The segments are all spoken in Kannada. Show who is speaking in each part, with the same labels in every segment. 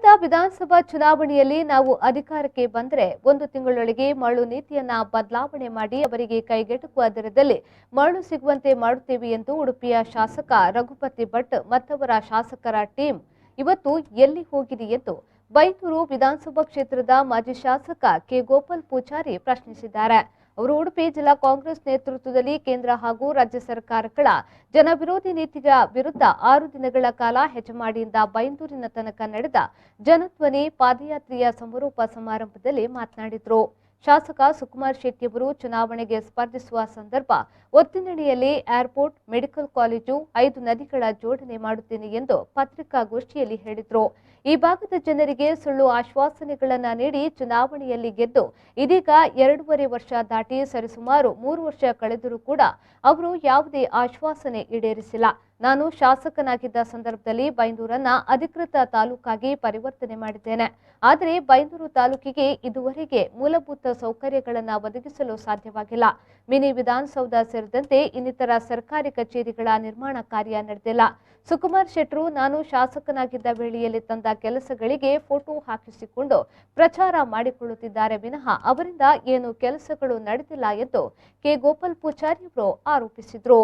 Speaker 1: ಕಳೆದ ವಿಧಾನಸಭಾ ಚುನಾವಣೆಯಲ್ಲಿ ನಾವು ಅಧಿಕಾರಕ್ಕೆ ಬಂದರೆ 1 ತಿಂಗಳೊಳಗೆ ಮರಳು ನೀತಿಯನ್ನ ಬದಲಾವಣೆ ಮಾಡಿ ಅವರಿಗೆ ಕೈಗೆಟುಕುವ ದರದಲ್ಲಿ ಮರಳು ಸಿಗುವಂತೆ ಮಾಡುತ್ತೇವೆ ಎಂದು ಉಡುಪಿಯ ಶಾಸಕ ರಘುಪತಿ ಭಟ್ ಮತ್ತವರ ಶಾಸಕರ ಟೀಮ್ ಇವತ್ತು ಎಲ್ಲಿ ಹೋಗಿದೆ ಎಂದು ಬೈಂದೂರು ವಿಧಾನಸಭಾ ಕ್ಷೇತ್ರದ ಮಾಜಿ ಶಾಸಕ ಕೆ ಗೋಪಾಲ್ ಪೂಜಾರಿ ಪ್ರಶ್ನಿಸಿದ್ದಾರೆ. ಅವರು ಉಡುಪಿ ಜಿಲ್ಲಾ ಕಾಂಗ್ರೆಸ್ ನೇತೃತ್ವದಲ್ಲಿ ಕೇಂದ್ರ ಹಾಗೂ ರಾಜ್ಯ ಸರ್ಕಾರಗಳ ಜನವಿರೋಧಿ ನೀತಿಗಳ ವಿರುದ್ಧ 6 ದಿನಗಳ ಕಾಲ ಹೆಜಮಾಡಿಯಿಂದ ಬೈಂದೂರಿನ ತನಕ ನಡೆದ ಜನಧ್ವನಿ ಪಾದಯಾತ್ರೆಯ ಸಮಾರೋಪ ಸಮಾರಂಭದಲ್ಲಿ ಮಾತನಾಡಿದರು. ಶಾಸಕ ಸುಕುಮಾರ್ ಶೆಟ್ಟಿಯವರು ಚುನಾವಣೆಗೆ ಸ್ಪರ್ಧಿಸುವ ಸಂದರ್ಭ ಒತ್ತಿನಡಿಯಲ್ಲಿ ಏರ್ಪೋರ್ಟ್, ಮೆಡಿಕಲ್ ಕಾಲೇಜು, 5 ನದಿಗಳ ಜೋಡಣೆ ಮಾಡುತ್ತೇನೆ ಎಂದು ಪತ್ರಿಕಾಗೋಷ್ಠಿಯಲ್ಲಿ ಹೇಳಿದರು. ಈ ಭಾಗದ ಜನರಿಗೆ ಸುಳ್ಳು ಆಶ್ವಾಸನೆಗಳನ್ನು ನೀಡಿ ಚುನಾವಣೆಯಲ್ಲಿ ಗೆದ್ದು ಇದೀಗ 2.5 ವರ್ಷ ದಾಟಿ ಸರಿಸುಮಾರು 3 ವರ್ಷ ಕಳೆದರೂ ಕೂಡ ಅವರು ಯಾವುದೇ ಆಶ್ವಾಸನೆ ಈಡೇರಿಸಿಲ್ಲ. ನಾನು ಶಾಸಕನಾಗಿದ್ದ ಸಂದರ್ಭದಲ್ಲಿ ಬೈಂದೂರನ್ನ ಅಧಿಕೃತ ತಾಲೂಕಾಗಿ ಪರಿವರ್ತನೆ ಮಾಡಿದ್ದೇನೆ. ಆದರೆ ಬೈಂದೂರು ತಾಲೂಕಿಗೆ ಇದುವರೆಗೆ ಮೂಲಭೂತ ಸೌಕರ್ಯಗಳನ್ನು ಒದಗಿಸಲು ಸಾಧ್ಯವಾಗಿಲ್ಲ. ಮಿನಿ ವಿಧಾನಸೌಧ ಸೇರಿದಂತೆ ಇನ್ನಿತರ ಸರ್ಕಾರಿ ಕಚೇರಿಗಳ ನಿರ್ಮಾಣ ಕಾರ್ಯ ನಡೆದಿಲ್ಲ. ಸುಕುಮಾರ್ ಶೆಟ್ಟರು ನಾನು ಶಾಸಕನಾಗಿದ್ದ ವೇಳೆಯಲ್ಲಿ ತಂದ ಕೆಲಸಗಳಿಗೆ ಫೋಟೋ ಹಾಕಿಸಿಕೊಂಡು ಪ್ರಚಾರ ಮಾಡಿಕೊಳ್ಳುತ್ತಿದ್ದಾರೆ ವಿನಃ ಅವರಿಂದ ಏನು ಕೆಲಸಗಳು ನಡೆದಿಲ್ಲ ಎಂದು ಕೆ ಗೋಪಾಲ್ ಪೂಜಾರಿ ಅವರು ಆರೋಪಿಸಿದರು.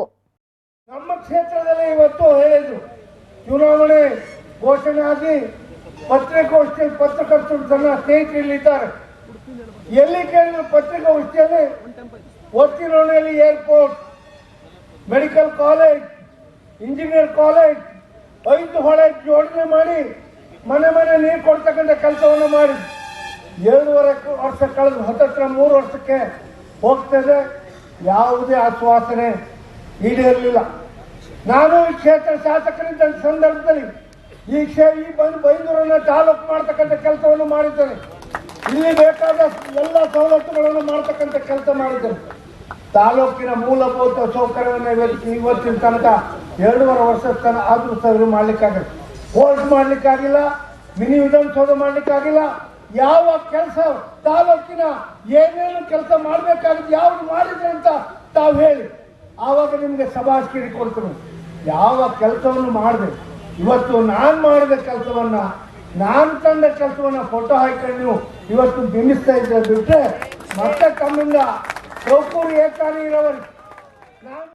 Speaker 2: ನಮ್ಮ ಕ್ಷೇತ್ರದಲ್ಲಿ ಇವತ್ತು ಹೇಳಿದ್ರು, ಚುನಾವಣೆ ಘೋಷಣೆ ಆಗಿ ಪತ್ರಿಕಾಗೋಷ್ಠಿ ಪತ್ರಕರ್ತರು ತನ್ನ ಸ್ನೇಹಿತರಿಲ್ಲಿದ್ದಾರೆ. ಎಲ್ಲಿ ಕೇಳಿದ್ರು ಪತ್ರಿಕಾಗೋಷ್ಠಿಯಲ್ಲಿ ಒತ್ತಿನೋಣೆಯಲ್ಲಿ airport, medical college, engineer college, 5 ಹೊಳೆ ಜೋಡಣೆ ಮಾಡಿ ಮನೆ ಮನೆ ನೀರು ಕೊಡ್ತಕ್ಕಂಥ ಕೆಲಸವನ್ನು ಮಾಡಿ 7.5 ವರ್ಷ ಕಳೆದು ಹತ್ತತ್ರ 3 ವರ್ಷಕ್ಕೆ ಹೋಗ್ತದೆ. ಯಾವುದೇ ಆಶ್ವಾಸನೆ ಈಡೇರಲಿಲ್ಲ. ನಾನು ಈ ಕ್ಷೇತ್ರ ಶಾಸಕರಿದ್ದ ಸಂದರ್ಭದಲ್ಲಿ ಈ ಬೈಂದೂರನ್ನ ತಾಲೂಕು ಮಾಡ್ತಕ್ಕಂಥ ಕೆಲಸವನ್ನು ಮಾಡಿದ್ದೇನೆ. ಇಲ್ಲಿ ಬೇಕಾದ ಎಲ್ಲ ಸವಲತ್ತುಗಳನ್ನು ಮಾಡ್ತಕ್ಕಂಥ ಕೆಲಸ ಮಾಡಿದ್ದೇನೆ. ತಾಲೂಕಿನ ಮೂಲಭೂತ ಸೌಕರ್ಯವನ್ನು ಇವತ್ತಿನ ತನಕ 2.5 ವರ್ಷದ ತನಕ ಆದರೂ ಸಹ ಮಾಡ್ಲಿಕ್ಕಾಗಲ್ಲ. ಕೋರ್ಟ್ ಮಾಡ್ಲಿಕ್ಕಾಗಿಲ್ಲ, ಮಿನಿ ವಿಧಾನಸೌಧ ಮಾಡ್ಲಿಕ್ಕಾಗಿಲ್ಲ. ಯಾವ ಕೆಲಸ ತಾಲೂಕಿನ ಏನೇನು ಕೆಲಸ ಮಾಡಬೇಕಾಗಿದ್ದು ಯಾವ್ದು ಮಾಡಿದ್ರೆ ಅಂತ ತಾವು ಹೇಳಿ, ಆವಾಗ ನಿಮಗೆ ಸಭಾಷ್ಕಿರಿ ಕೊಡ್ತೀನಿ. ಯಾವ ಕೆಲಸವನ್ನು ಮಾಡಿದೆ, ಇವತ್ತು ನಾನು ಮಾಡಿದ ಕೆಲಸವನ್ನ, ನಾನು ತಂದ ಕೆಲಸವನ್ನ ಫೋಟೋ ಹಾಕೊಂಡು ನೀವು ಇವತ್ತು ಬಿಂಬಿಸ್ತಾ ಇದ್ದರೆ ಬಿಟ್ಟರೆ ಮತ್ತೆ ತಮ್ಮಿಂದ ಚೌಕೂರು ಏಕಾನಿ ಇರೋವರೆಗೆ